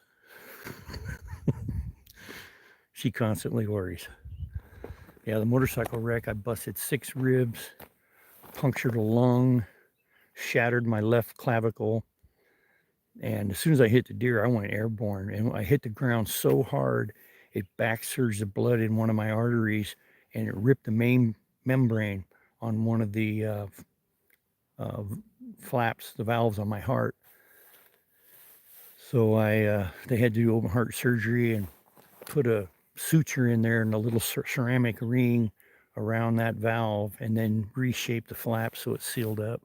She constantly worries. Yeah, the motorcycle wreck, I busted 6 ribs, punctured a lung, shattered my left clavicle. And as soon as I hit the deer, I went airborne. And I hit the ground so hard, it back surged the blood in one of my arteries, and it ripped the main membrane on one of the uh, flaps, the valves on my heart. So they had to do open heart surgery and put a suture in there and a little ceramic ring around that valve, and then reshape the flap so it's sealed up.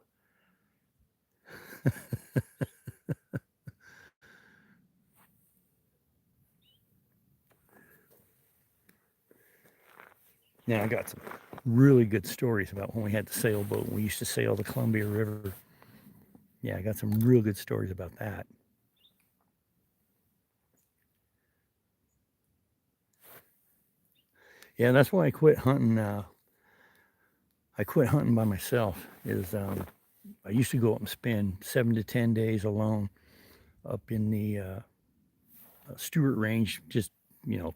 Now I got some really good stories about when we had the sailboat. We used to sail the Columbia River. Yeah, I got some real good stories about that. Yeah, that's why I quit hunting. I quit hunting by myself. I used to go up and spend 7 to 10 days alone up in the Stewart Range. Just, you know,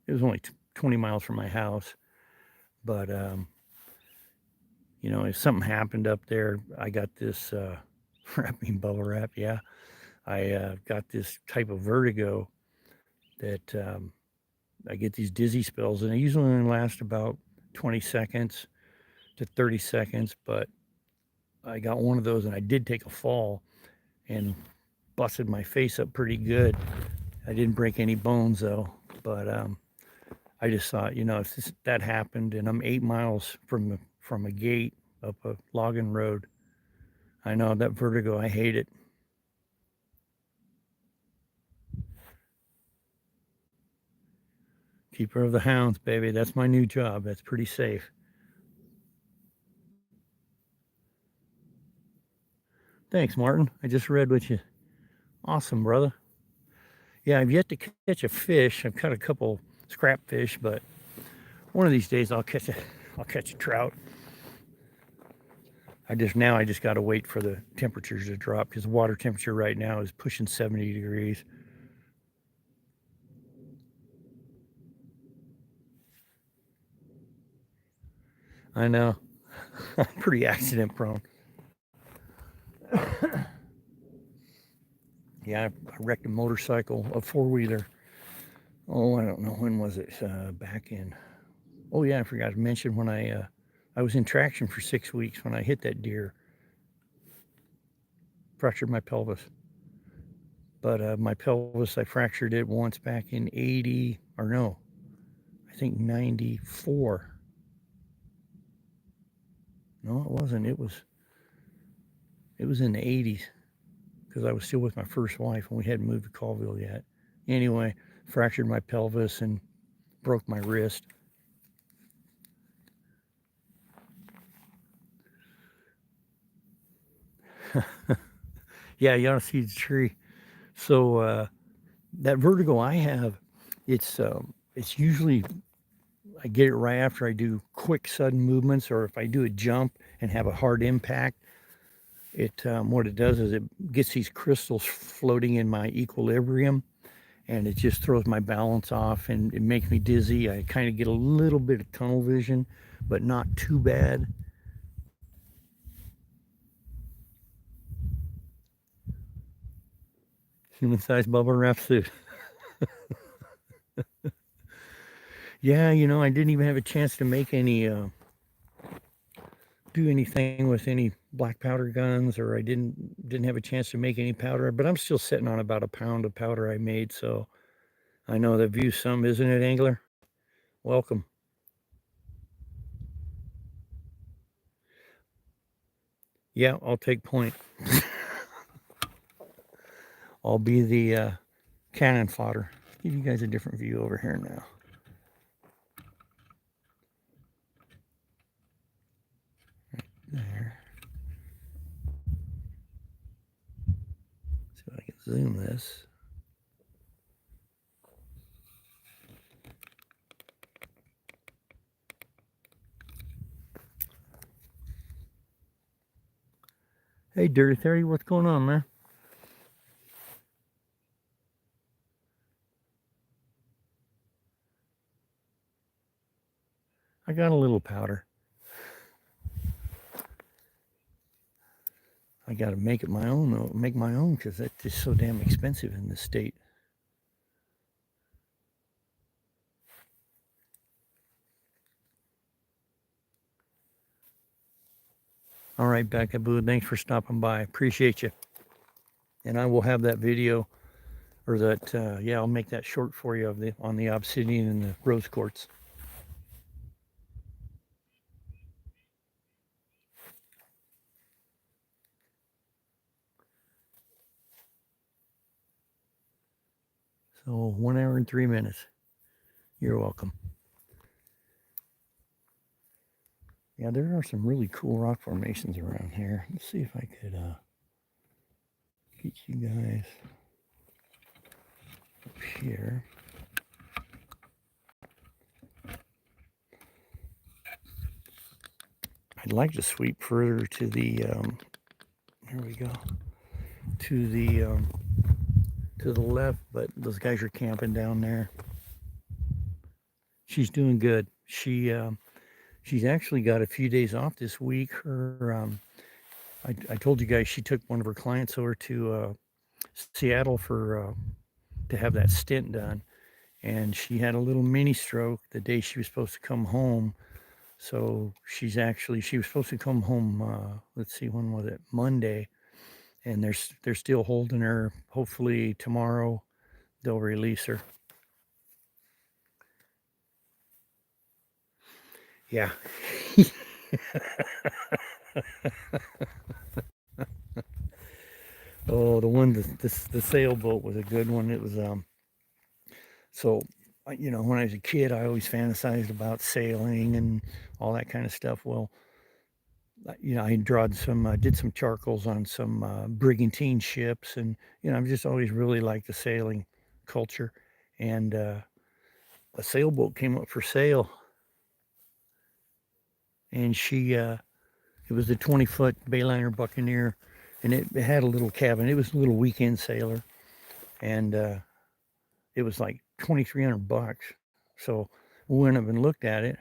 it was only 20 miles from my house, but you know, if something happened up there, I got this wrapping bubble wrap. Yeah, I got this type of vertigo that I get these dizzy spells, and they usually only last about 20 seconds to 30 seconds. But I got one of those, and I did take a fall and busted my face up pretty good. I didn't break any bones though, but I just thought, you know, if that happened, and I'm 8 miles from a gate up a logging road, I know that vertigo. I hate it. Keeper of the hounds, baby. That's my new job. That's pretty safe. Thanks, Martin. I just read what you. Awesome, brother. Yeah, I've yet to catch a fish. I've caught a couple scrap fish, but one of these days I'll catch a trout. I just got to wait for the temperatures to drop because the water temperature right now is pushing 70 degrees. I know. I'm pretty accident prone. Yeah, I wrecked a motorcycle, a 4-wheeler. Oh, I don't know, when was it? Back in. Oh yeah, I forgot to mention when I was in traction for 6 weeks when I hit that deer. Fractured my pelvis. But my pelvis, I fractured it once back in 80, or no, I think 94. No, it wasn't. It was in the 80s because I was still with my first wife and we hadn't moved to Colville yet. Anyway, fractured my pelvis and broke my wrist. Yeah, you ought to see the tree. So that vertigo I have, it's usually I get it right after I do quick sudden movements, or if I do a jump and have a hard impact. What it does is it gets these crystals floating in my equilibrium, and it just throws my balance off, and it makes me dizzy. I kind of get a little bit of tunnel vision, but not too bad. Human-sized bubble wrap suit. Yeah, I didn't even have a chance to make any do anything with any black powder guns, or I didn't have a chance to make any powder, but I'm still sitting on about a pound of powder I made, so I know that view's some, isn't it, Angler? Welcome. Yeah, I'll take point. I'll be the cannon fodder. Give you guys a different view over here now. Right there. See if I can zoom this. Hey, Dirty 30, what's going on, man? I got a little powder. I got to make it my own, though. Make my own, because it's just so damn expensive in this state. All right, Becca Boo, thanks for stopping by. Appreciate you. And I will have that video, or that, yeah, I'll make that short for you on the obsidian and the rose quartz. So 1 hour and 3 minutes. You're welcome. Yeah, there are some really cool rock formations around here. Let's see if I could get you guys up here. I'd like to sweep further to the, here we go, to the left, but those guys are camping down there. She's doing good. She's actually got a few days off this week. I told you guys she took one of her clients over to Seattle for to have that stint done, and she had a little mini stroke the day she was supposed to come home. So she was supposed to come home. Let's see, when was it? Monday, and they're still holding her. Hopefully tomorrow they'll release her. Yeah. Oh, the sailboat was a good one. It was so when I was a kid, I always fantasized about sailing and all that kind of stuff. Well, I did some charcoals on some brigantine ships, and I've just always really liked the sailing culture. And a sailboat came up for sale, and it was the 20-foot Bayliner Buccaneer, and it had a little cabin. It was a little weekend sailor, and it was like $2,300. So we went up and looked at it,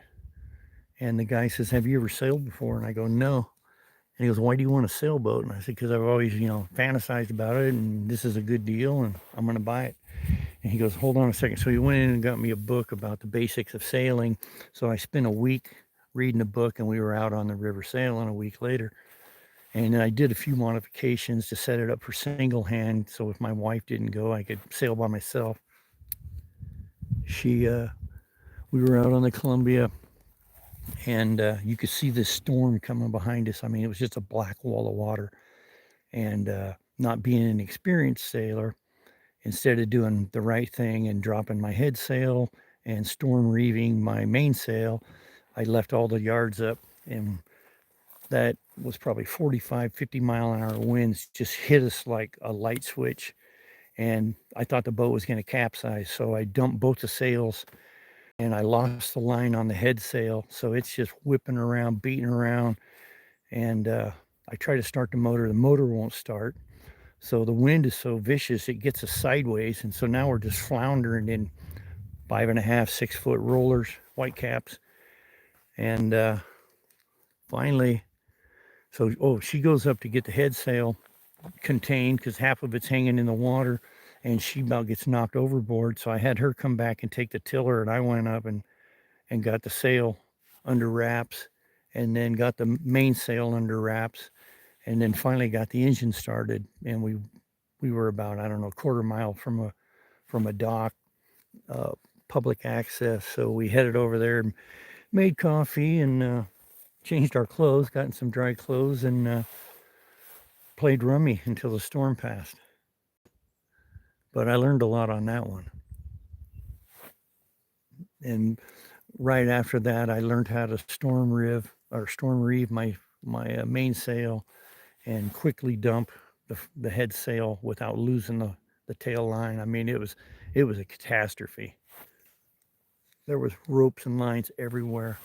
and the guy says, "Have you ever sailed before?" And I go, "No." And he goes, "Why do you want a sailboat?" And I said, "Because I've always, fantasized about it, and this is a good deal, and I'm going to buy it." And he goes, "Hold on a second." So he went in and got me a book about the basics of sailing. So I spent a week reading the book, and we were out on the river sailing a week later. And then I did a few modifications to set it up for single hand. So if my wife didn't go, I could sail by myself. We were out on the Columbia, and you could see this storm coming behind us. I mean, it was just a black wall of water. And not being an experienced sailor, instead of doing the right thing and dropping my head sail and storm reeving my mainsail, I left all the yards up, and that was probably 45, 50 mile an hour winds just hit us like a light switch. And I thought the boat was going to capsize. So I dumped both the sails, and I lost the line on the head sail. So it's just whipping around, beating around. And I try to start the motor won't start. So the wind is so vicious, it gets us sideways. And so now we're just floundering in 5.5, 6 foot rollers, white caps. And finally, she goes up to get the head sail contained, because half of it's hanging in the water. and she about gets knocked overboard. So I had her come back and take the tiller, and I went up and got the sail under wraps, and then got the main sail under wraps, and then finally got the engine started. And we were about, I don't know, a quarter mile from a dock, uh, public access. So we headed over there and made coffee and changed our clothes, gotten some dry clothes, and played rummy until the storm passed. But I learned a lot on that one. And right after that, I learned how to storm reeve my mainsail and quickly dump the head sail without losing the tail line. I mean, it was a catastrophe. There was ropes and lines everywhere.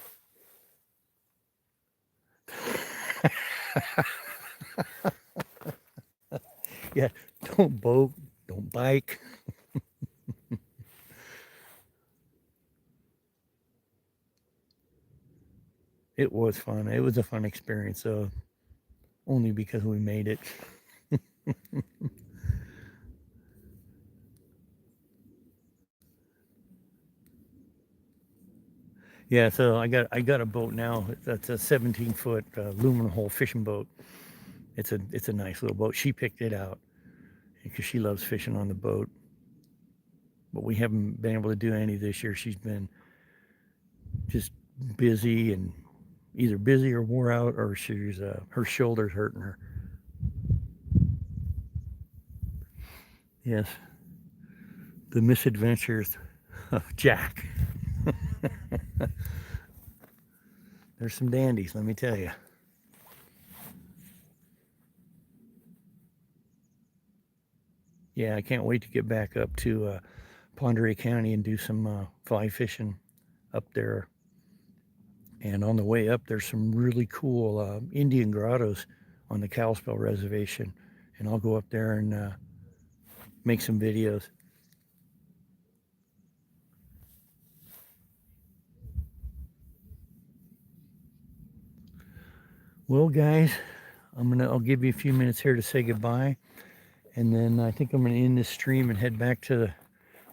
Yeah, don't boat, don't bike. It was fun. It was a fun experience, though, only because we made it. Yeah, so I got a boat now. That's a 17-foot aluminum hull fishing boat. It's a nice little boat. She picked it out because she loves fishing on the boat. But we haven't been able to do any this year. She's been just busy, and either busy or wore out, or she's her shoulder's hurting her. Yes, the misadventures of Jack. There's some dandies, let me tell you. Yeah, I can't wait to get back up to Pend Oreille County and do some fly fishing up there. And on the way up, there's some really cool Indian grottos on the Kalispell Reservation. And I'll go up there and make some videos. Well, guys, I'll give you a few minutes here to say goodbye, and then I think I'm gonna end this stream and head back to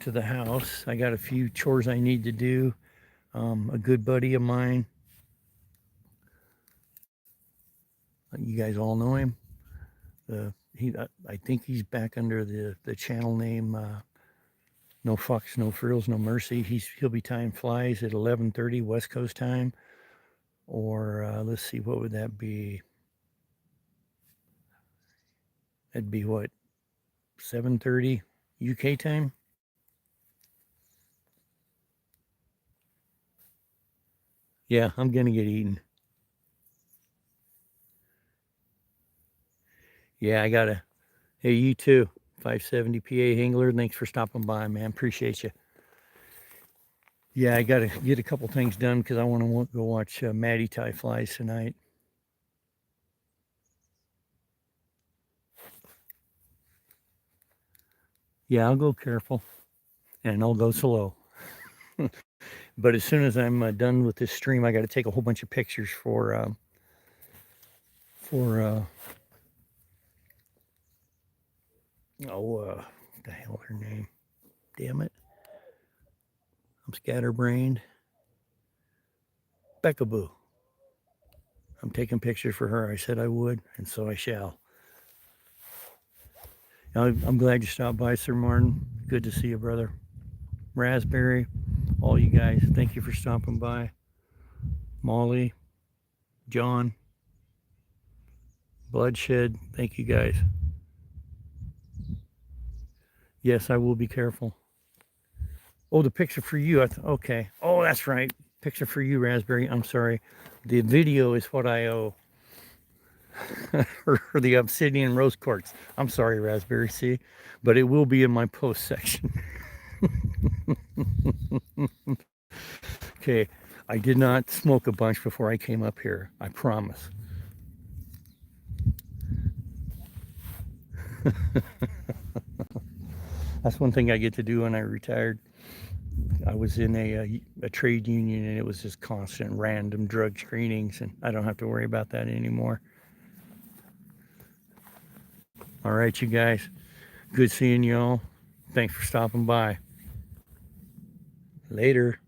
the house. I got a few chores I need to do. A good buddy of mine, you guys all know him. I think he's back under the channel name No Fucks, No Frills, No Mercy. He'll be tying flies at 11:30 West Coast time, or let's see, what would that be? That'd be what, 7:30 UK time. Yeah, I'm gonna get eaten. Yeah, I gotta. Hey, you too. 570 PA Hingler. Thanks for stopping by, man. Appreciate you. Yeah, I gotta get a couple things done because I want to go watch Maddie tie flies tonight. Yeah, I'll go careful and I'll go slow. But as soon as I'm done with this stream, I got to take a whole bunch of pictures for what the hell her name? Damn it, I'm scatterbrained. Beckaboo. I'm taking pictures for her. I said I would, and so I shall. I'm glad you stopped by, Sir Martin. Good to see you, brother. Raspberry, all you guys, thank you for stopping by. Molly, John, Bloodshed, thank you guys. Yes, I will be careful. Oh, the picture for you. Okay. Oh, that's right. Picture for you, Raspberry. I'm sorry. The video is what I owe. For the obsidian rose quartz. I'm sorry, Raspberry. See, but it will be in my post section. Okay. I did not smoke a bunch before I came up here. I promise. That's one thing I get to do when I retired. I was in a trade union, and it was just constant random drug screenings, and I don't have to worry about that anymore. All right, you guys. Good seeing y'all. Thanks for stopping by. Later.